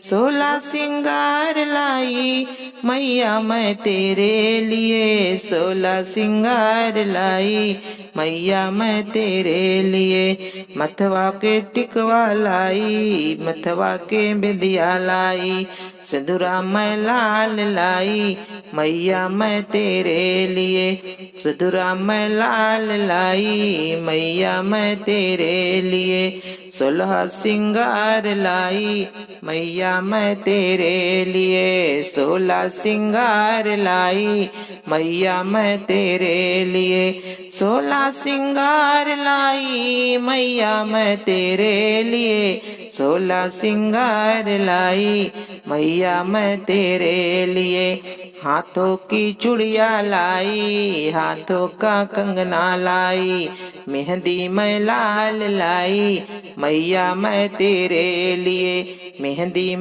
सोलह सिंगार लाई मैया मैं तेरे लिए, सोलह सिंगार लाई मैया मैं तेरे लिए। मथवा के टिकवा लाई, मथवा के बिंदिया लाई, सिंदूरा मैं लाल लाई मैया मैं तेरे लिए, सिंदूरा मैं लाल लाई मैया मैं तेरे लिए। सोलह सिंगार लाई मैया मैं तेरे लिए, सोलह सिंगार लाई मैया मैं तेरे लिए, सोलह सिंगार लाई मैया मैं तेरे लिए, सोलह सिंगार लाई मैया मैं तेरे लिए। हाथों की चूड़िया लाई, हाथों का कंगना लाई, मेहंदी मैं लाल लाई मैया मैं तेरे लिए, मेहंदी